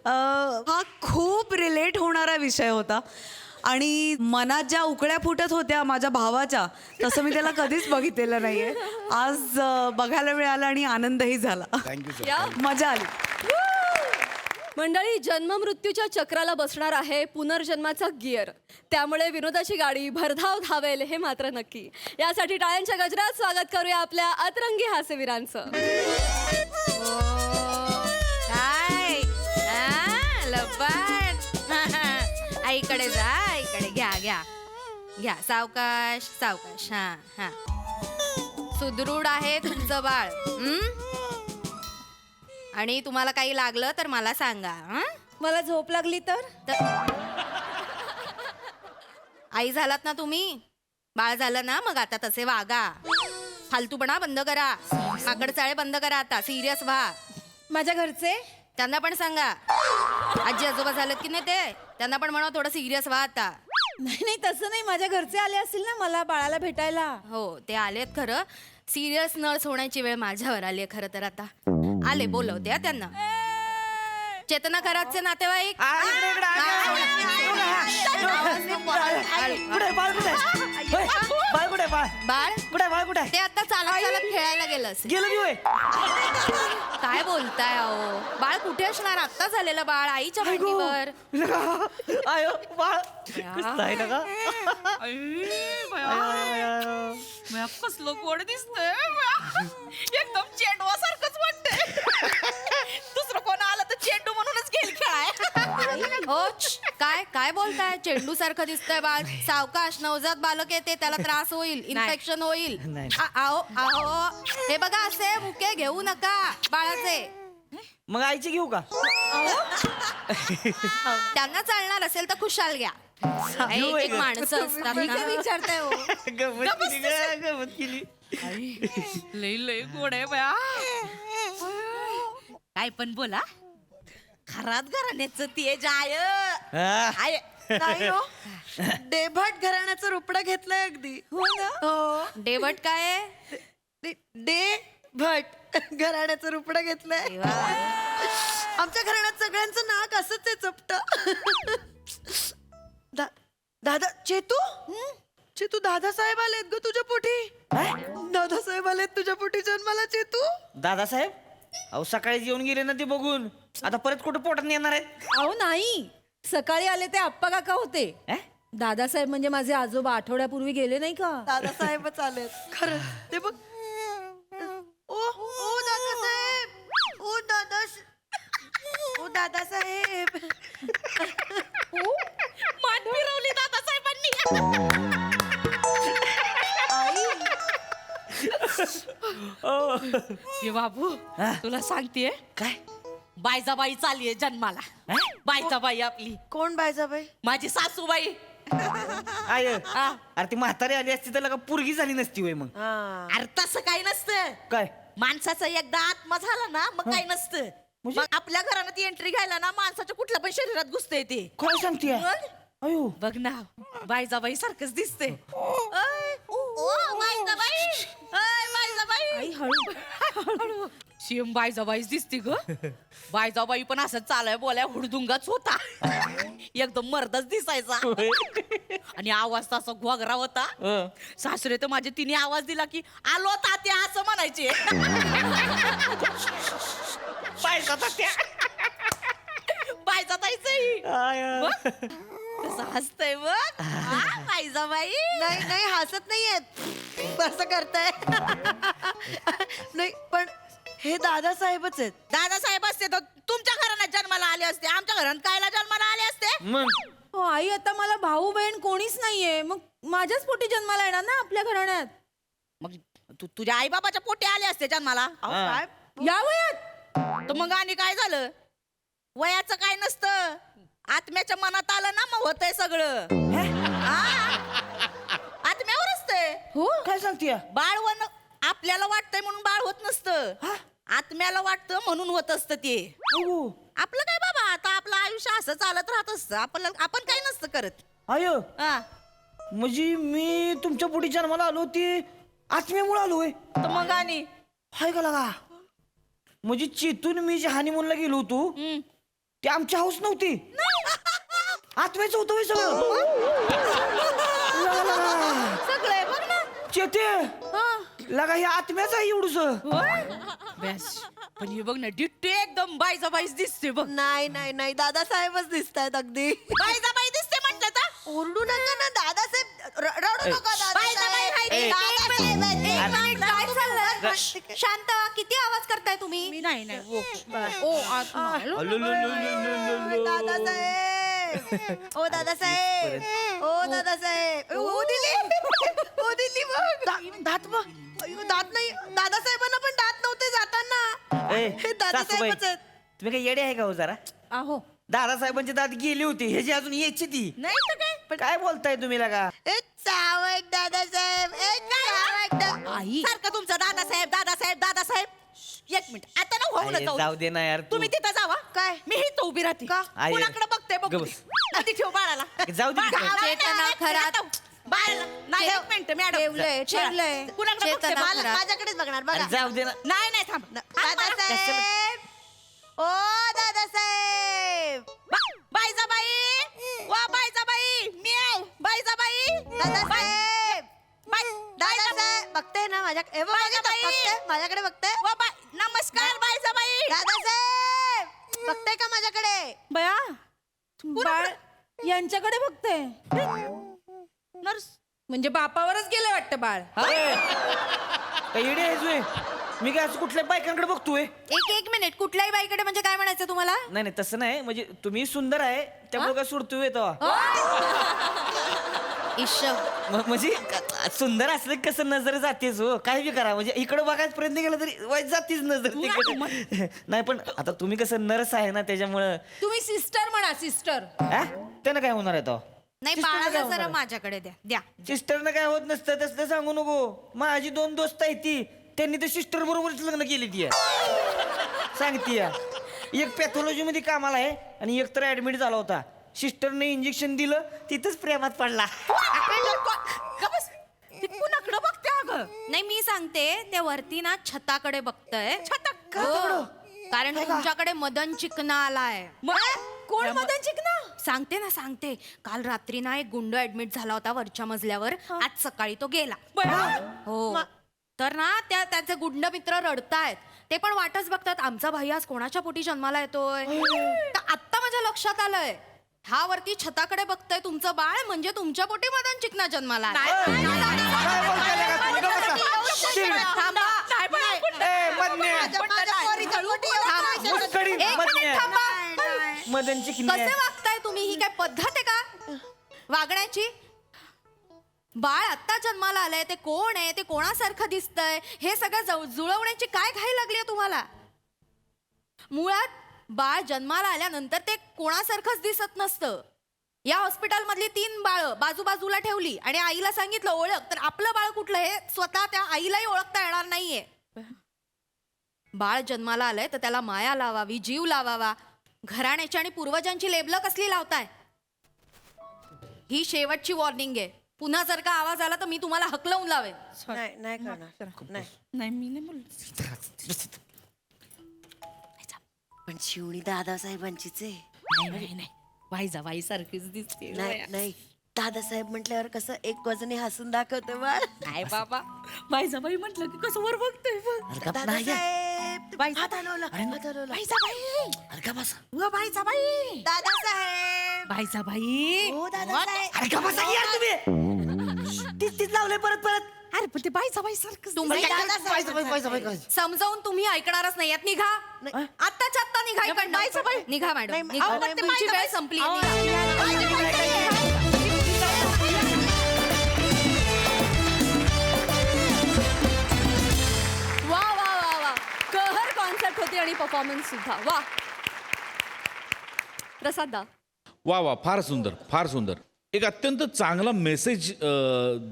हा खूप रिलेट होणारा विषय होता आणि मनात ज्या उकळ्या फुटत होत्या माझ्या भावाच्या तसं मी त्याला कधीच बघितलेलं नाहीये आज बघायला मिळालं आणि आनंदही झाला थँक्यू या मजा आली मंडळी जन्म मृत्यूच्या चक्राला बसणार आहे पुनर्जन्माचा गिअर त्यामुळे विनोदाची गाडी भरधाव धावेल हे मात्र नक्की यासाठी टाळ्यांच्या गजरात स्वागत करूया आपल्या अतरंगी हास्यवीरांचं काय लपट आईकडे जा आईकडे घ्या घ्या घ्या सावकाश सावकाश हा हा सुदृढ आहे तुमचं बाळ आणि तुम्हाला काही लागलं तर मला सांगा हं? मला झोप लागली तर आई झालात ना तुम्ही बाळ झालं ना मग आता तसे वागा फालतूपणा बंद करा माकडचाळे बंद करा आता सिरियस व्हा माझ्या घरचे त्यांना पण सांगा आजी आजोबा झालेत की नाही ते त्यांना पण म्हणा थोडं सिरियस व्हा आता नाही नाही तसं नाही माझ्या घरचे आले असतील ना मला बाळाला भेटायला हो ते आलेत खरं सिरियस नर्स होण्याची वेळ माझ्यावर आली खरं तर आता आले बोलवते हा त्यांना चेतना कराडचे नातेवाईक बाळ ते आता चालत चालत खेळायला गेलं असेल. काय बोलताय अहो बाळ कुठे असणार आत्ता झालेलं बाळ आईच्या मांडीवर कसलं गोड दिसतंय एकदम चेंडवा सारखंच वाटतंय दुसरं कोण आलं तर चेंडू म्हणूनच घेईल खेळाय हो काय काय बोलताय चेंडू सारखं दिसतंय बाळ सावकाश नवजात बालक येते त्याला त्रास होईल इन्फेक्शन होईल आओ आओ हे बघा असे मुके घेऊ नका बाळाचे मग आईची घेऊ का त्यांना चालणार असेल तर खुशाल घ्या एक एक माणसं असतात मी ना. काय विचारताय हो? गमत केली लय लय गोड आहे बया. काय पण बोला. खरात घराण्याचं तेज आहे. आहे. नाही हो डेभट घराण्याचं रुपडं घेतलंय अगदी हो डेवट काय आहे? डे भट घराण्याचं रुपडं घेतलंय आमच्या घराण्यात सगळ्यांचं नाक असंच आहे चपट दादा चेतू चेतू दादासाहेब आलेत ग तुझ्या पोटी दादासाहेब आलेत तुझ्या पोटी जन्माला चेतू दादासाहेब अहो सकाळी येऊन गेले ना ते बघून आता परत कुठं पोटात येणार आहेत अहो नाही, सकाळी आले ते आप्पा काका होते. दादासाहेब म्हणजे माझे आजोबा आठवड्यापूर्वी गेले नाही का? दादासाहेबच आलेत खरं ते बघ ओ ओ दादासाहेब ओ दादासाहेब मान फिरवली दादासाहेबांनी. ये बाबू तुला सांगतेय काय बायजाबाई चालली जन्माला. बायजाबाई आपली कोण बायजाबाई माझी सासूबाई. आय अरे ती म्हातारी आली असती तर का पुरगी झाली नसती होय मग अरे तसं काही नसतं. काय माणसाचा एकदा आत्मा झाला ना मग काही नसतं. मग आपल्या घरात एंट्री घ्यायला ना माणसाच्या कुठल्या पण शरीरात घुसते ते. काय सांगते मग? अयो बघ ना बायजाबाई सारखंच दिसते. आई हळू. शिम बायजाबाईच दिसते ग. बायजाबाई पण असं चालाय बोलाय हुडदुंगाच होता. एकदम मर्दच दिसायचा आणि आवाज तसा घोगरा होता. सासरे तर माझे तिने आवाज दिला की आलो तात्या असं म्हणायचे. पायचा तात्या बायजा ताईच कसं हसतय बघ बायजाबाई. नाही नाही हसत नाहीयेत असं करताय नाही पण हे दादासाहेबच आहेत. दादासाहेब असते तर तुमच्या घरात जन्माला आले असते. आमच्या घरात कायला जन्माला आले असते. मग हो आई, आता मला भाऊ बहीण कोणीच नाहीये, मग माझ्याच पोटी जन्माला येणार ना आपल्या घराण्यात. मग तुझ्या आई बाबाच्या पोटी आले असते जन्माला. काय या वयात तर मग आणि काय झालं. वयाचं काय नसतं. आत्म्याच्या मनात आलं ना मग होतंय सगळं. आत्म्यावर असते. हो काय सांगते बाळ आपल्याला वाटतंय म्हणून बाळ होत नसतं. आत्म्याला वाटतं म्हणून होत असतं ते. आपलं काय बाबा, आता आपलं आयुष्य असं चालत राहत असतं. आपण काय नसतं करत. आय हा म्हणजे मी तुमच्या पुढे जन्माला आलो ती आत्म्यामुळे आलोय तर मग आणि हाय का लागा म्हणजे चेतून मी जे हानिमूनला गेलो होतो ते आमची हाऊस नव्हती आत्म्याचं होतं होय सगळं. सगळे बघ ना. चेते लगा हे आत्म्याचं आहे एवढूस. पण हे बघ ना डिट्टे एकदम बाईजाबाईच दिसते बघ. नाही नाही नाही दादासाहेबच दिसत आहेत अगदी. बाईजाबाई दिसते म्हटलं तर. ओरडू नका ना दादासाहेब रडू नका बाईजाबाई हाय ती. काय चाललंय? शांत, किती आवाज करताय तुम्ही? मी नाही दादासाहेब ओ दादासाहेब ओ दादासाहेब ओ दिली बघ दात बघ दात नाही दादासाहेबांना पण दात नव्हते जाताना. हे दादासाहेबच आहेत. तुम्ही काय येडे आहे का हो जरा. आहो दादासाहेबांचे दात गेली होती ह्याची अजून यायची ती. नाही तर काय. पण काय बोलताय तुम्ही लगा. ए चावट दादासाहेब ए चावट आई सारखं तुमचं दादासाहेब दादासाहेब दादासाहेब. एक मिनिट आता ना होऊ अरे, जाऊ दे ना यार तू. तुम्ही तिथं जावा. काय? मी इथं उभी राहते. आई, कुणाकडे बघते बघ. गबस. आधी ठेव बाळाला. जाऊ दे की. चेतना खरात. बाळाला नाही एक मिनिट मॅडम. ठेवलंय. कुणाकडे बघते चेतना बाळाला? खरात. माझ्याकडेच बघणार बघा. अरे, जाऊ दे ना. नाही नाही थांब. दादासाहेब ओ दादासाहेब बाईजाबाई वा बाईजाबाई म्याव बाईजाबाई दादासाहेब दादासाहेब बघते ना माझ्याकडे माझ्याकडे बघते वा बाय नमस्कार बाईजाबाई. दादासाहेब बघते का माझ्याकडे. बया बाळ यांच्याकडे बघते. नर्स म्हणजे बापावरच गेलं वाटतं बाळ. काय येडे आहेस व्हय? मी काय असं कुठल्या बायकांकडे बघतोय. एक मिनिट, कुठल्याही बाईकडे म्हणजे काय म्हणायचं तुम्हाला? नाही नाही तसं नाही म्हणजे तुम्ही सुंदर आहे त्यामुळे काय सुरतोय तेव्हा. म्हणजे सुंदर असलं की कसं नजर जातेच हो. काय बी करा म्हणजे इकडे बघायचा प्रयत्न केला तरी वाईट जातीच नजर तिकडे. नाही पण आता तुम्ही कसं नर्स आहे ना त्याच्यामुळं तुम्ही सिस्टर म्हणा, सिस्टर. त्यानं काय होणार आहे तेव्हा. नाही सिस्टरनं बाळाला काय जरा होणार? माझ्याकडे द्या सिस्टरनं काय होत नसतं तसलं सांगू नको. माझी 2 दोस्त आहेत ती, त्यांनी तर सिस्टर बरोबरच लग्न केली ती सांगती. एक पॅथॉलॉजी मध्ये कामाला आहे आणि एक तर ऍडमिट झाला होता. सिस्टरने इंजेक्शन दिलं, तिथंच प्रेमात पडला. कुणाकडे बघते अगं? नाही मी सांगते ते वरती ना छताकडे बघतय. हो. कारण तुमच्याकडे मदन चिकना आलाय. कोण मदन चिकना? सांगते ना सांगते. काल रात्री ना एक गुंड ऍडमिट झाला होता वरच्या मजल्यावर. आज सकाळी तो गेला. हो तर ना त्याचे गुंड मित्र रडतायत. ते पण वाटच बघतात आमचा भाई आज कोणाच्या पोटी जन्माला येतोय. तर आत्ता माझ्या लक्षात आलंय हा वरती छताकडे बघतोय तुमचं बाळ म्हणजे तुमच्या पोटी मदन चिकना जन्माला आलाय. थांबा. एक मिनिट थांबा. मदन चिकनी कसे वागताय तुम्ही? ही काय पद्धत आहे का वागण्याची? बाळ आत्ता जन्माला आलंय. ते कोण आहे, ते कोणासारखं दिसतंय, हे सगळं जुळवण्याची काय घाई लागली आहे तुम्हाला? मुळात बाळ जन्माला आल्यानंतर ते कोणासारखंच दिसत नसतं. या हॉस्पिटल मधली 3 बाळं बाजूबाजूला ठेवली आणि आईला सांगितलं ओळख, तर आपलं बाळ कुठलं हे स्वतः त्या आईलाही ओळखता येणार नाहीये. बाळ जन्माला आलंय तर त्याला माया लावावी, जीव लावावा. घराण्याची आणि पूर्वजांची लेबलं कसली लावताय? ही शेवटची वॉर्निंग आहे. पुन्हा जर का आवाज आला तर मी तुम्हाला हकलवून लावेन. नाही मी नाही बोलत. पण शिवणी दादासाहेबांचीच आहे. नाही वाई सारखीच दिसते. नाही दादासाहेब म्हटल्यावर कसं एक वजने हसून दाखवतो बाळ. नाही बाबा बाई म्हटलं की कसं वर बघतोय बघ. दादासाहेब हात हलवला. दादासाहेब बाई हो दादासाहेब. तीच लावले परत. अरे पण ते बाई सारखं तुम्ही दादासाहेब. समजावून तुम्ही ऐकणारच नाही. यात निघा. आत्ताच्या आत्ता निघा इकडनं. निघा मॅडम नाही, निघा. अहो, पण ते तुमची बाईचा वेळ संपली आहे. निघा. वा वा वा वा कहर कॉन्सर्ट होती आणि परफॉर्मन्स सुद्धा. वा प्रसाद दा. वा फार सुंदर, फार सुंदर. एक अत्यंत चांगला मेसेज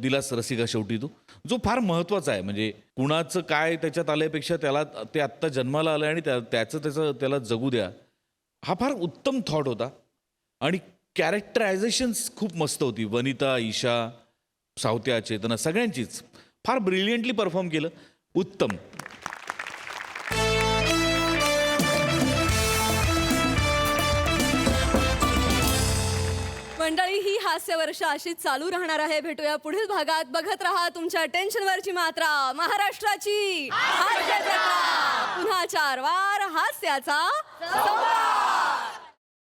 दिलास रसिका शेवटी तू, जो फार महत्त्वाचा आहे. म्हणजे कुणाचं काय त्याच्यात आल्यापेक्षा त्याला ते आत्ता जन्माला आलं आणि त्याचं त्याला जगू द्या, हा फार उत्तम थॉट होता. आणि कॅरेक्टरायझेशन्स खूप मस्त होती. वनिता, ईशा, सावत्या, चेतना सगळ्यांचीच फार ब्रिलियंटली परफॉर्म केलं. उत्तम. मंडळी ही हास्य वर्ष अशीच चालू राहणार आहे. भेटूया पुढील भागात. बघत रहा तुमच्या टेन्शनवरची मात्रा, महाराष्ट्राची हास्य जत्रा. पुन्हा 4 वार हास्याचा संग्राम.